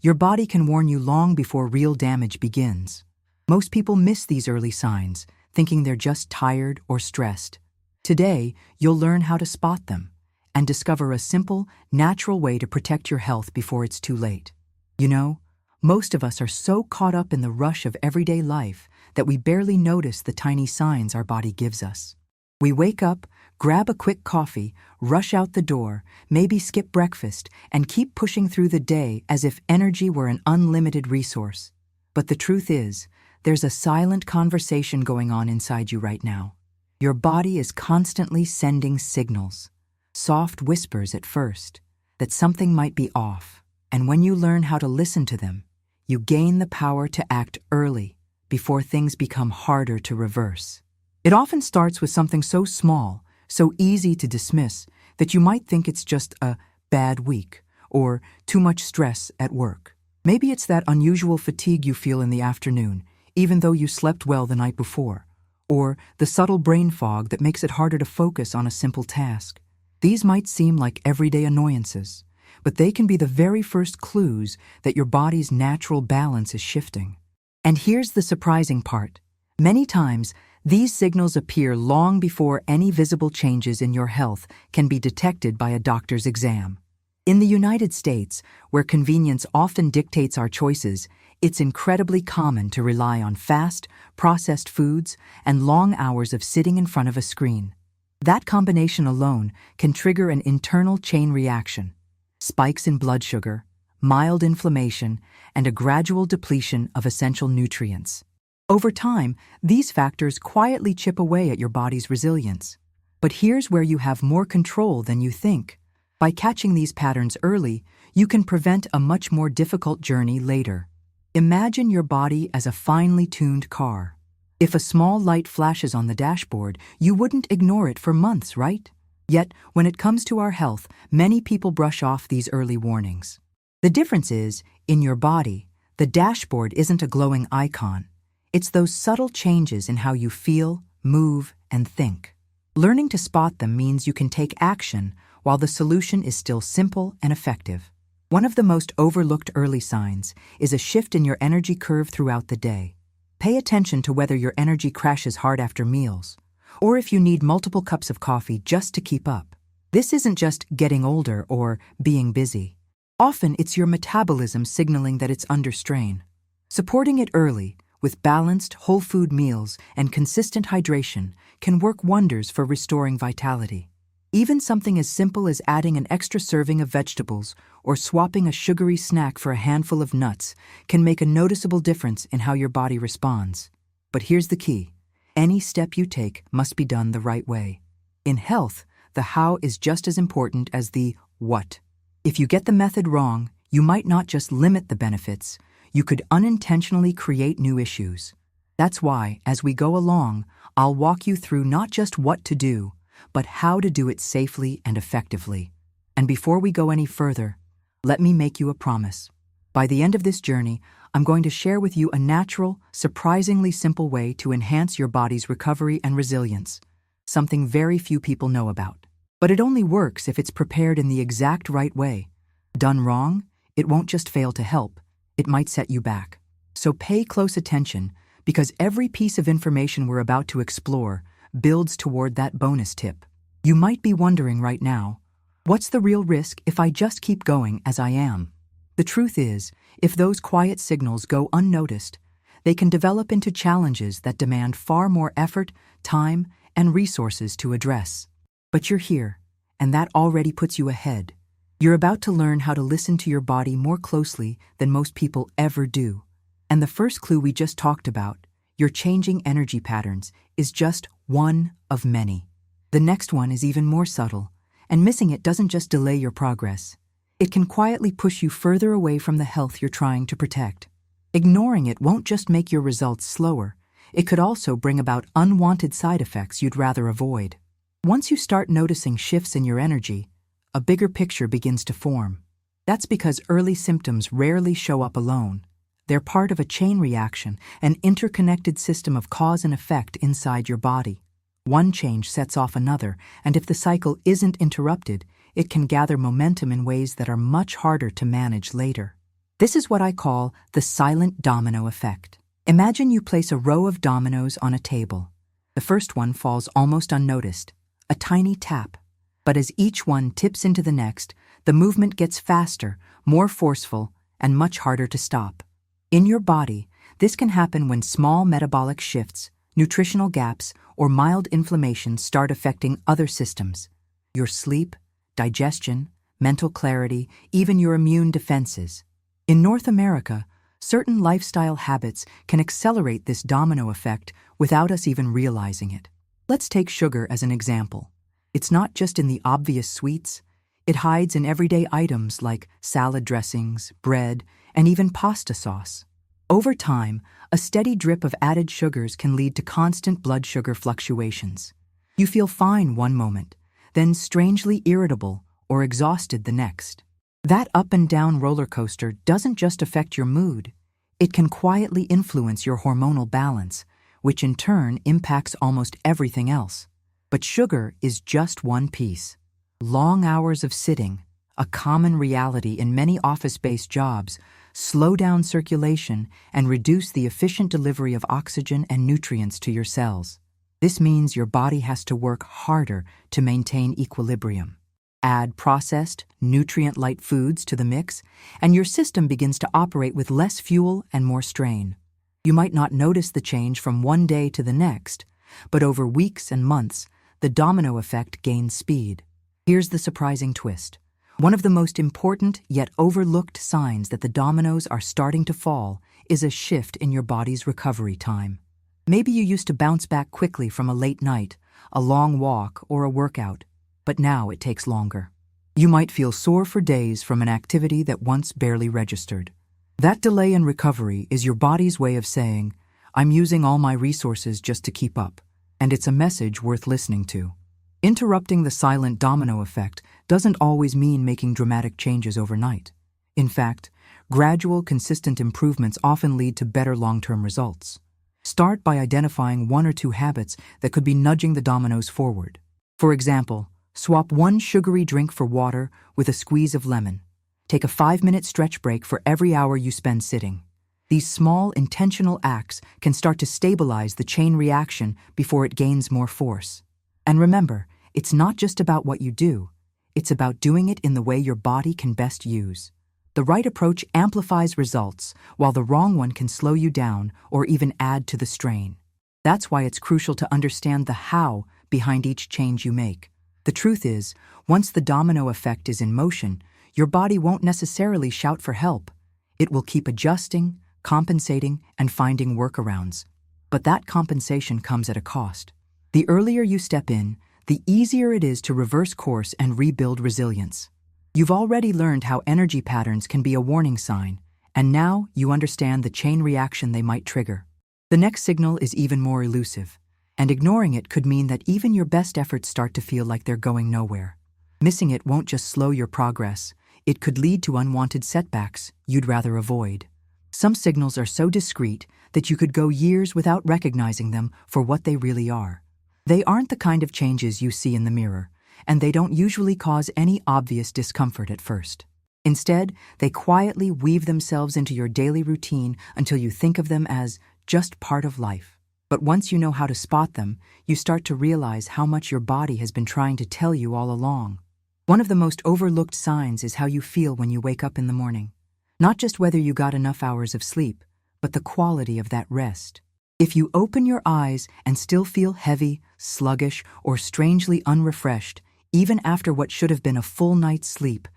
your body can warn you long before real damage begins. Most people miss these early signs, thinking they're just tired or stressed. Today, you'll learn how to spot them and discover a simple, natural way to protect your health before it's too late. You know, most of us are so caught up in the rush of everyday life that we barely notice the tiny signs our body gives us. We wake up, grab a quick coffee, rush out the door, maybe skip breakfast, and keep pushing through the day as if energy were an unlimited resource. But the truth is, there's a silent conversation going on inside you right now. Your body is constantly sending signals, soft whispers at first, that something might be off. And when you learn how to listen to them, you gain the power to act early, before things become harder to reverse. It often starts with something so small, so easy to dismiss, that you might think it's just a bad week or too much stress at work. Maybe it's that unusual fatigue you feel in the afternoon, even though you slept well the night before, or the subtle brain fog that makes it harder to focus on a simple task. These might seem like everyday annoyances, but they can be the very first clues that your body's natural balance is shifting. And here's the surprising part. Many times, these signals appear long before any visible changes in your health can be detected by a doctor's exam. In the United States, where convenience often dictates our choices, it's incredibly common to rely on fast, processed foods and long hours of sitting in front of a screen. That combination alone can trigger an internal chain reaction: spikes in blood sugar, mild inflammation, and a gradual depletion of essential nutrients. Over time, these factors quietly chip away at your body's resilience. But here's where you have more control than you think. By catching these patterns early, you can prevent a much more difficult journey later. Imagine your body as a finely tuned car. If a small light flashes on the dashboard, you wouldn't ignore it for months, right? Yet, when it comes to our health, many people brush off these early warnings. The difference is, in your body, the dashboard isn't a glowing icon. It's those subtle changes in how you feel, move, and think. Learning to spot them means you can take action while the solution is still simple and effective. One of the most overlooked early signs is a shift in your energy curve throughout the day. Pay attention to whether your energy crashes hard after meals, or if you need multiple cups of coffee just to keep up. This isn't just getting older or being busy. Often it's your metabolism signaling that it's under strain. Supporting it early, with balanced, whole food meals and consistent hydration, can work wonders for restoring vitality. Even something as simple as adding an extra serving of vegetables or swapping a sugary snack for a handful of nuts can make a noticeable difference in how your body responds. But here's the key. Any step you take must be done the right way. In health, the how is just as important as the what. If you get the method wrong, you might not just limit the benefits, you could unintentionally create new issues. That's why, as we go along, I'll walk you through not just what to do, but how to do it safely and effectively. And before we go any further, let me make you a promise. By the end of this journey, I'm going to share with you a natural, surprisingly simple way to enhance your body's recovery and resilience, something very few people know about. But it only works if it's prepared in the exact right way. Done wrong, it won't just fail to help, it might set you back. So pay close attention, because every piece of information we're about to explore builds toward that bonus tip. You might be wondering right now, what's the real risk if I just keep going as I am? The truth is, if those quiet signals go unnoticed, they can develop into challenges that demand far more effort, time, and resources to address. But you're here, and that already puts you ahead. You're about to learn how to listen to your body more closely than most people ever do. And the first clue we just talked about, your changing energy patterns, is just one of many. The next one is even more subtle, and missing it doesn't just delay your progress. It can quietly push you further away from the health you're trying to protect. Ignoring it won't just make your results slower, it could also bring about unwanted side effects you'd rather avoid. Once you start noticing shifts in your energy, a bigger picture begins to form. That's because early symptoms rarely show up alone. They're part of a chain reaction, an interconnected system of cause and effect inside your body. One change sets off another, and if the cycle isn't interrupted, it can gather momentum in ways that are much harder to manage later. This is what I call the silent domino effect. Imagine you place a row of dominoes on a table. The first one falls almost unnoticed, a tiny tap. But as each one tips into the next, the movement gets faster, more forceful, and much harder to stop. In your body, this can happen when small metabolic shifts, nutritional gaps, or mild inflammation start affecting other systems. Your sleep, digestion, mental clarity, even your immune defenses. In North America, certain lifestyle habits can accelerate this domino effect without us even realizing it. Let's take sugar as an example. It's not just in the obvious sweets. It hides in everyday items like salad dressings, bread, and even pasta sauce. Over time, a steady drip of added sugars can lead to constant blood sugar fluctuations. You feel fine one moment, then strangely irritable or exhausted the next. That up and down roller coaster doesn't just affect your mood. It can quietly influence your hormonal balance, which in turn impacts almost everything else. But sugar is just one piece. Long hours of sitting, a common reality in many office-based jobs, slow down circulation and reduce the efficient delivery of oxygen and nutrients to your cells. This means your body has to work harder to maintain equilibrium. Add processed, nutrient-light foods to the mix, and your system begins to operate with less fuel and more strain. You might not notice the change from one day to the next, but over weeks and months, the domino effect gains speed. Here's the surprising twist. One of the most important yet overlooked signs that the dominoes are starting to fall is a shift in your body's recovery time. Maybe you used to bounce back quickly from a late night, a long walk, or a workout, but now it takes longer. You might feel sore for days from an activity that once barely registered. That delay in recovery is your body's way of saying, "I'm using all my resources just to keep up," and it's a message worth listening to. Interrupting the silent domino effect doesn't always mean making dramatic changes overnight. In fact, gradual, consistent improvements often lead to better long-term results. Start by identifying one or two habits that could be nudging the dominoes forward. For example, swap one sugary drink for water with a squeeze of lemon. Take a 5-minute stretch break for every hour you spend sitting. These small, intentional acts can start to stabilize the chain reaction before it gains more force. And remember, it's not just about what you do. It's about doing it in the way your body can best use. The right approach amplifies results, while the wrong one can slow you down or even add to the strain. That's why it's crucial to understand the how behind each change you make. The truth is, once the domino effect is in motion, your body won't necessarily shout for help. It will keep adjusting, compensating, and finding workarounds. But that compensation comes at a cost. The earlier you step in, the easier it is to reverse course and rebuild resilience. You've already learned how energy patterns can be a warning sign, and now you understand the chain reaction they might trigger. The next signal is even more elusive, and ignoring it could mean that even your best efforts start to feel like they're going nowhere. Missing it won't just slow your progress, it could lead to unwanted setbacks you'd rather avoid. Some signals are so discreet that you could go years without recognizing them for what they really are. They aren't the kind of changes you see in the mirror, and they don't usually cause any obvious discomfort at first. Instead, they quietly weave themselves into your daily routine until you think of them as just part of life. But once you know how to spot them, you start to realize how much your body has been trying to tell you all along. One of the most overlooked signs is how you feel when you wake up in the morning. Not just whether you got enough hours of sleep, but the quality of that rest. If you open your eyes and still feel heavy, sluggish, or strangely unrefreshed, even after what should have been a full night's sleep,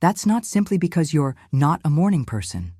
that's not simply because you're not a morning person.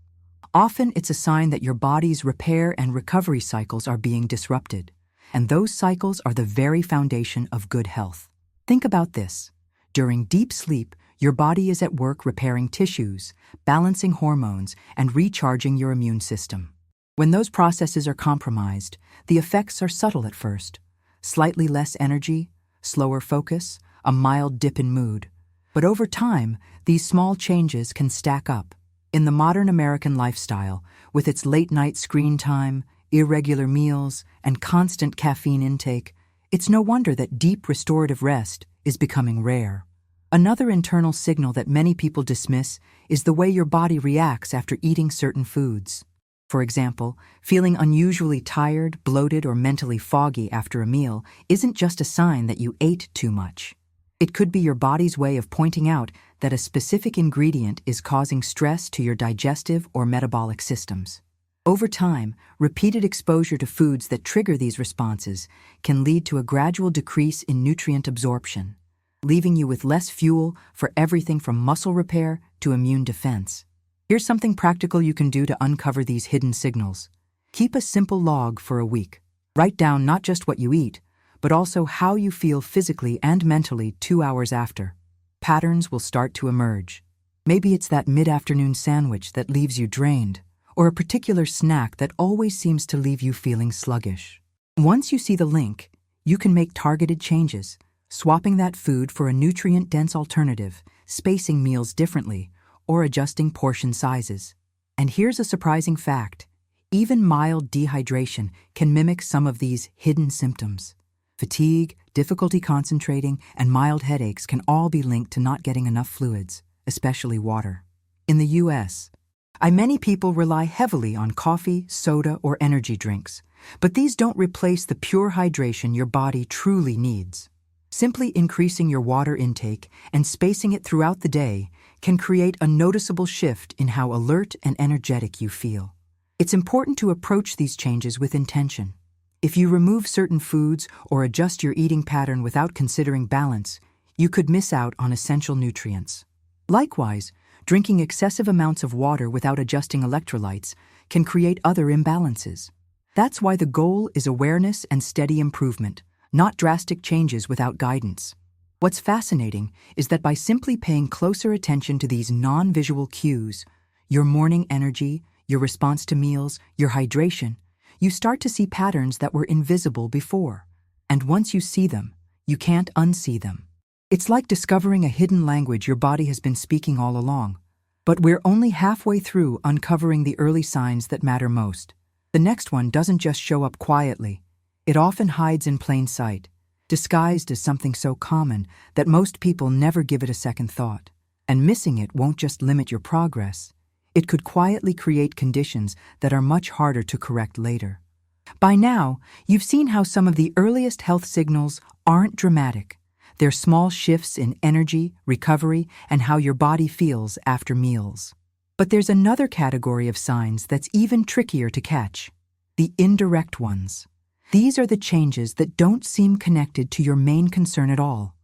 Often it's a sign that your body's repair and recovery cycles are being disrupted, and those cycles are the very foundation of good health. Think about this. During deep sleep, your body is at work repairing tissues, balancing hormones, and recharging your immune system. When those processes are compromised, the effects are subtle at first. Slightly less energy, slower focus, a mild dip in mood. But over time, these small changes can stack up. In the modern American lifestyle, with its late-night screen time, irregular meals, and constant caffeine intake, it's no wonder that deep restorative rest is becoming rare. Another internal signal that many people dismiss is the way your body reacts after eating certain foods. For example, feeling unusually tired, bloated, or mentally foggy after a meal isn't just a sign that you ate too much. It could be your body's way of pointing out that a specific ingredient is causing stress to your digestive or metabolic systems. Over time, repeated exposure to foods that trigger these responses can lead to a gradual decrease in nutrient absorption, leaving you with less fuel for everything from muscle repair to immune defense. Here's something practical you can do to uncover these hidden signals. Keep a simple log for a week. Write down not just what you eat, but also how you feel physically and mentally 2 hours after. Patterns will start to emerge. Maybe it's that mid-afternoon sandwich that leaves you drained, or a particular snack that always seems to leave you feeling sluggish. Once you see the link, you can make targeted changes, swapping that food for a nutrient-dense alternative, spacing meals differently, or adjusting portion sizes. And here's a surprising fact. Even mild dehydration can mimic some of these hidden symptoms. Fatigue, difficulty concentrating, and mild headaches can all be linked to not getting enough fluids, especially water. In the US, many people rely heavily on coffee, soda, or energy drinks, but these don't replace the pure hydration your body truly needs. Simply increasing your water intake and spacing it throughout the day can create a noticeable shift in how alert and energetic you feel. It's important to approach these changes with intention. If you remove certain foods or adjust your eating pattern without considering balance, you could miss out on essential nutrients. Likewise, drinking excessive amounts of water without adjusting electrolytes can create other imbalances. That's why the goal is awareness and steady improvement, not drastic changes without guidance. What's fascinating is that by simply paying closer attention to these non-visual cues, your morning energy, your response to meals, your hydration, you start to see patterns that were invisible before. And once you see them, you can't unsee them. It's like discovering a hidden language your body has been speaking all along. But we're only halfway through uncovering the early signs that matter most. The next one doesn't just show up quietly. It often hides in plain sight, disguised as something so common that most people never give it a second thought. And missing it won't just limit your progress. It could quietly create conditions that are much harder to correct later. By now, you've seen how some of the earliest health signals aren't dramatic. They're small shifts in energy, recovery, and how your body feels after meals. But there's another category of signs that's even trickier to catch: the indirect ones. These are the changes that don't seem connected to your main concern at all.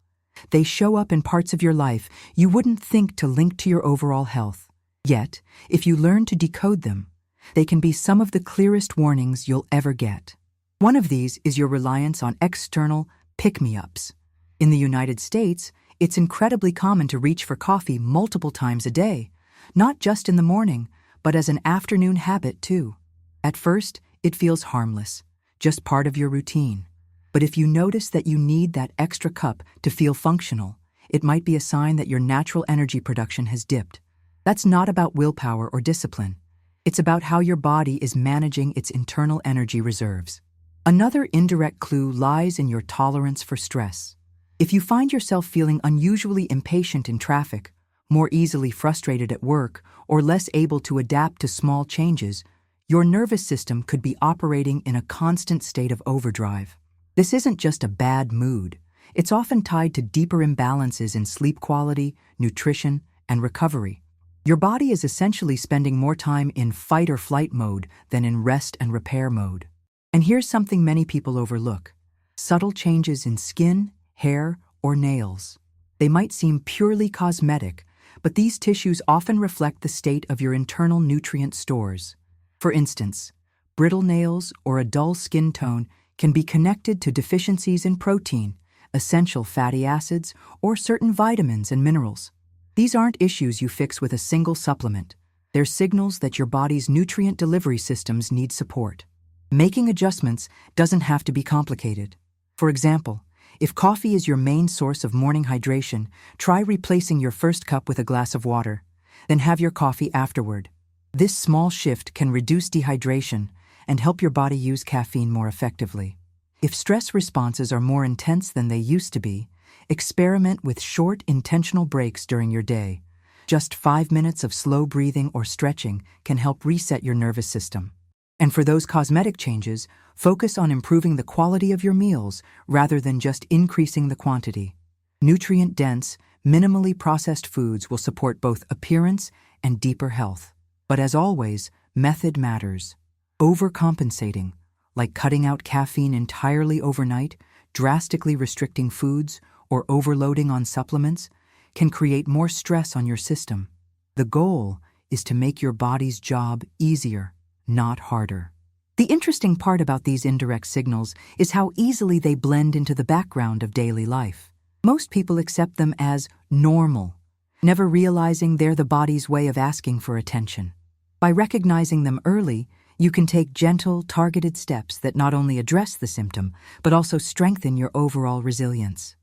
They show up in parts of your life you wouldn't think to link to your overall health. Yet, if you learn to decode them, they can be some of the clearest warnings you'll ever get. One of these is your reliance on external pick-me-ups. In the United States, it's incredibly common to reach for coffee multiple times a day, not just in the morning, but as an afternoon habit too. At first, it feels harmless, just part of your routine. But if you notice that you need that extra cup to feel functional, it might be a sign that your natural energy production has dipped. That's not about willpower or discipline. It's about how your body is managing its internal energy reserves. Another indirect clue lies in your tolerance for stress. If you find yourself feeling unusually impatient in traffic, more easily frustrated at work, or less able to adapt to small changes, your nervous system could be operating in a constant state of overdrive. This isn't just a bad mood. It's often tied to deeper imbalances in sleep quality, nutrition, and recovery. Your body is essentially spending more time in fight or flight mode than in rest and repair mode. And here's something many people overlook: subtle changes in skin, hair, or nails. They might seem purely cosmetic, but these tissues often reflect the state of your internal nutrient stores. For instance, brittle nails or a dull skin tone can be connected to deficiencies in protein, essential fatty acids, or certain vitamins and minerals. These aren't issues you fix with a single supplement. They're signals that your body's nutrient delivery systems need support. Making adjustments doesn't have to be complicated. For example, if coffee is your main source of morning hydration, try replacing your first cup with a glass of water, then have your coffee afterward. This small shift can reduce dehydration and help your body use caffeine more effectively. If stress responses are more intense than they used to be, Experiment with short, intentional breaks during your day. Just 5 minutes of slow breathing or stretching can help reset your nervous system. And for those cosmetic changes, focus on improving the quality of your meals rather than just increasing the quantity. Nutrient-dense, minimally processed foods will support both appearance and deeper health. But as always, method matters. Overcompensating, like cutting out caffeine entirely overnight, drastically restricting foods, or overloading on supplements, can create more stress on your system. The goal is to make your body's job easier, not harder. The interesting part about these indirect signals is how easily they blend into the background of daily life. Most people accept them as normal, never realizing they're the body's way of asking for attention. By recognizing them early, you can take gentle, targeted steps that not only address the symptom, but also strengthen your overall resilience.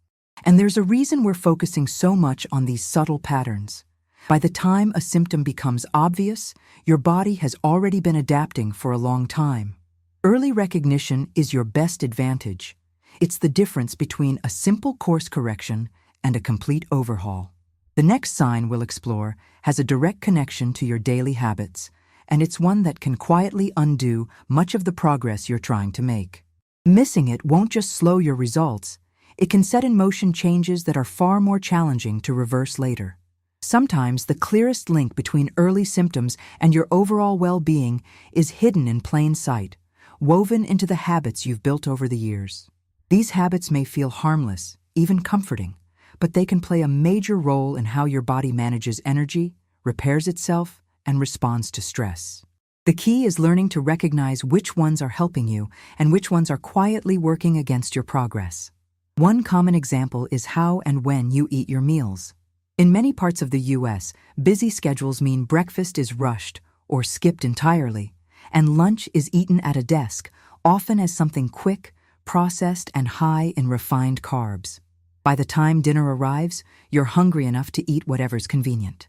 And there's a reason we're focusing so much on these subtle patterns. By the time a symptom becomes obvious, your body has already been adapting for a long time. Early recognition is your best advantage. It's the difference between a simple course correction and a complete overhaul. The next sign we'll explore has a direct connection to your daily habits, and it's one that can quietly undo much of the progress you're trying to make. Missing it won't just slow your results, it can set in motion changes that are far more challenging to reverse later. Sometimes the clearest link between early symptoms and your overall well-being is hidden in plain sight, woven into the habits you've built over the years. These habits may feel harmless, even comforting, but they can play a major role in how your body manages energy, repairs itself, and responds to stress. The key is learning to recognize which ones are helping you and which ones are quietly working against your progress. One common example is how and when you eat your meals. In many parts of the U.S., busy schedules mean breakfast is rushed or skipped entirely, and lunch is eaten at a desk, often as something quick, processed, and high in refined carbs. By the time dinner arrives, you're hungry enough to eat whatever's convenient.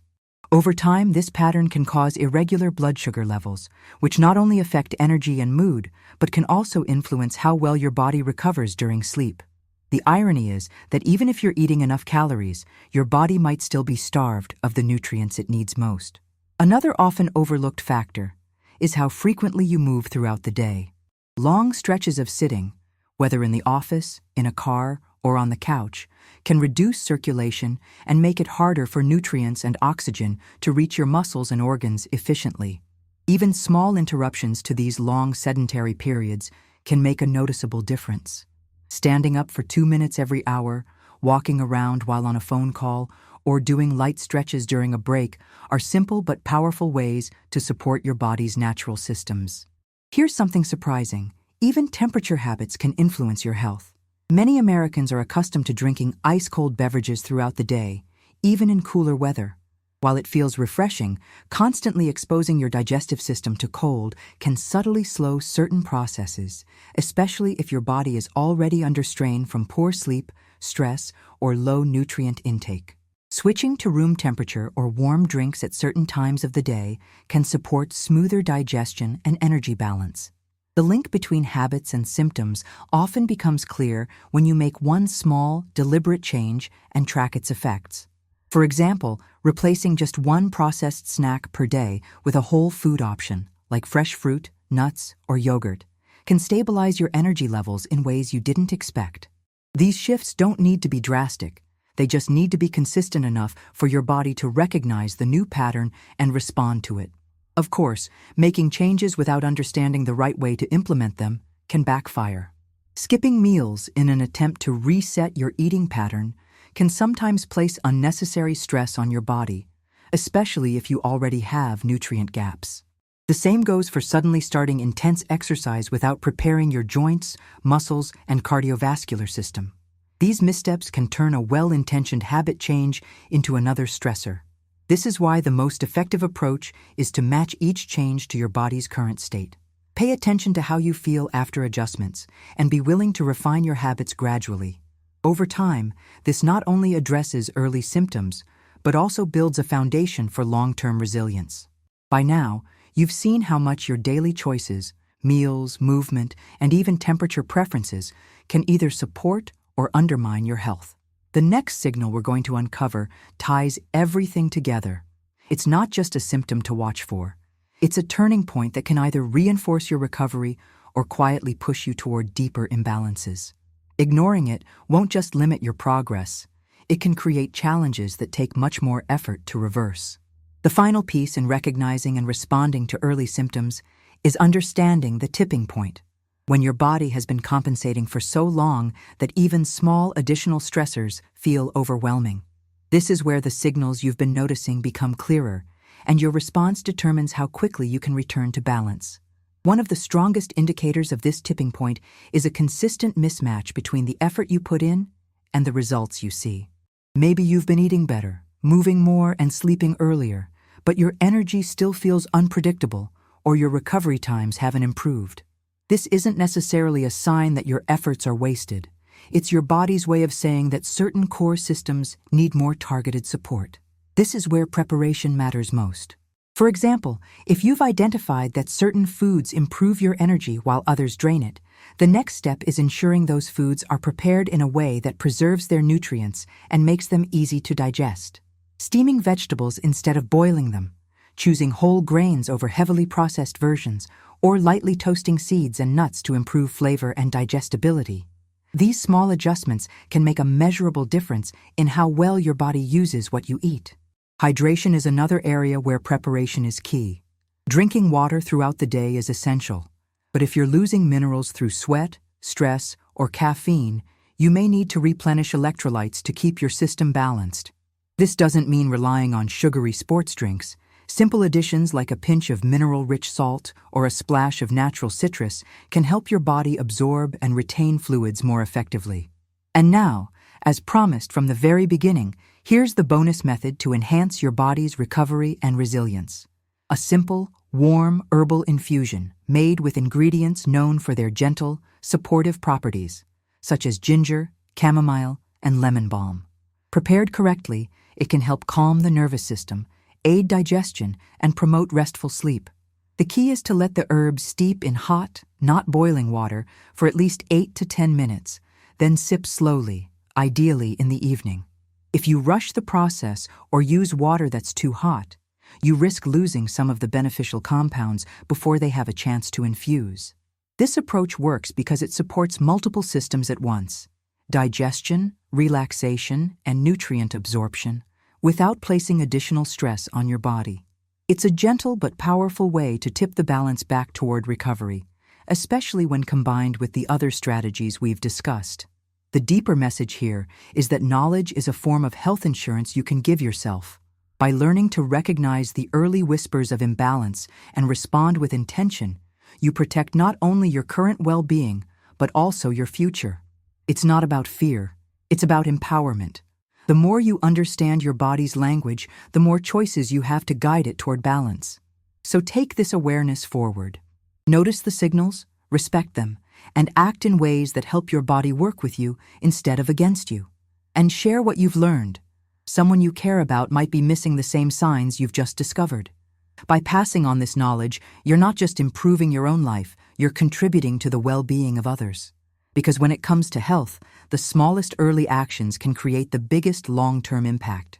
Over time, this pattern can cause irregular blood sugar levels, which not only affect energy and mood, but can also influence how well your body recovers during sleep. The irony is that even if you're eating enough calories, your body might still be starved of the nutrients it needs most. Another often overlooked factor is how frequently you move throughout the day. Long stretches of sitting, whether in the office, in a car, or on the couch, can reduce circulation and make it harder for nutrients and oxygen to reach your muscles and organs efficiently. Even small interruptions to these long sedentary periods can make a noticeable difference. Standing up for 2 minutes every hour, walking around while on a phone call, or doing light stretches during a break are simple but powerful ways to support your body's natural systems. Here's something surprising. Even temperature habits can influence your health. Many Americans are accustomed to drinking ice-cold beverages throughout the day, even in cooler weather. While it feels refreshing, constantly exposing your digestive system to cold can subtly slow certain processes, especially if your body is already under strain from poor sleep, stress, or low nutrient intake. Switching to room temperature or warm drinks at certain times of the day can support smoother digestion and energy balance. The link between habits and symptoms often becomes clear when you make one small, deliberate change and track its effects. For example, replacing just one processed snack per day with a whole food option, like fresh fruit, nuts, or yogurt, can stabilize your energy levels in ways you didn't expect. These shifts don't need to be drastic. They just need to be consistent enough for your body to recognize the new pattern and respond to it. Of course, making changes without understanding the right way to implement them can backfire. Skipping meals in an attempt to reset your eating pattern can sometimes place unnecessary stress on your body, especially if you already have nutrient gaps. The same goes for suddenly starting intense exercise without preparing your joints, muscles, and cardiovascular system. These missteps can turn a well-intentioned habit change into another stressor. This is why the most effective approach is to match each change to your body's current state. Pay attention to how you feel after adjustments, and be willing to refine your habits gradually. Over time, this not only addresses early symptoms, but also builds a foundation for long-term resilience. By now, you've seen how much your daily choices, meals, movement, and even temperature preferences can either support or undermine your health. The next signal we're going to uncover ties everything together. It's not just a symptom to watch for. It's a turning point that can either reinforce your recovery or quietly push you toward deeper imbalances. Ignoring it won't just limit your progress. It can create challenges that take much more effort to reverse. The final piece in recognizing and responding to early symptoms is understanding the tipping point, when your body has been compensating for so long that even small additional stressors feel overwhelming. This is where the signals you've been noticing become clearer, and your response determines how quickly you can return to balance. One of the strongest indicators of this tipping point is a consistent mismatch between the effort you put in and the results you see. Maybe you've been eating better, moving more, and sleeping earlier, but your energy still feels unpredictable, or your recovery times haven't improved. This isn't necessarily a sign that your efforts are wasted. It's your body's way of saying that certain core systems need more targeted support. This is where preparation matters most. For example, if you've identified that certain foods improve your energy while others drain it, the next step is ensuring those foods are prepared in a way that preserves their nutrients and makes them easy to digest. Steaming vegetables instead of boiling them, choosing whole grains over heavily processed versions, or lightly toasting seeds and nuts to improve flavor and digestibility. These small adjustments can make a measurable difference in how well your body uses what you eat. Hydration is another area where preparation is key. Drinking water throughout the day is essential, but if you're losing minerals through sweat, stress, or caffeine, you may need to replenish electrolytes to keep your system balanced. This doesn't mean relying on sugary sports drinks. Simple additions like a pinch of mineral-rich salt or a splash of natural citrus can help your body absorb and retain fluids more effectively. And now, as promised from the very beginning, here's the bonus method to enhance your body's recovery and resilience. A simple, warm herbal infusion made with ingredients known for their gentle, supportive properties, such as ginger, chamomile, and lemon balm. Prepared correctly, it can help calm the nervous system, aid digestion, and promote restful sleep. The key is to let the herbs steep in hot, not boiling water for at least 8 to 10 minutes, then sip slowly, ideally in the evening. If you rush the process or use water that's too hot, you risk losing some of the beneficial compounds before they have a chance to infuse. This approach works because it supports multiple systems at once: digestion, relaxation, and nutrient absorption, without placing additional stress on your body. It's a gentle but powerful way to tip the balance back toward recovery, especially when combined with the other strategies we've discussed. The deeper message here is that knowledge is a form of health insurance you can give yourself. By learning to recognize the early whispers of imbalance and respond with intention, you protect not only your current well-being, but also your future. It's not about fear, it's about empowerment. The more you understand your body's language, the more choices you have to guide it toward balance. So take this awareness forward. Notice the signals, respect them, and act in ways that help your body work with you instead of against you. And share what you've learned. Someone you care about might be missing the same signs you've just discovered. By passing on this knowledge, you're not just improving your own life, you're contributing to the well-being of others. Because when it comes to health, the smallest early actions can create the biggest long-term impact.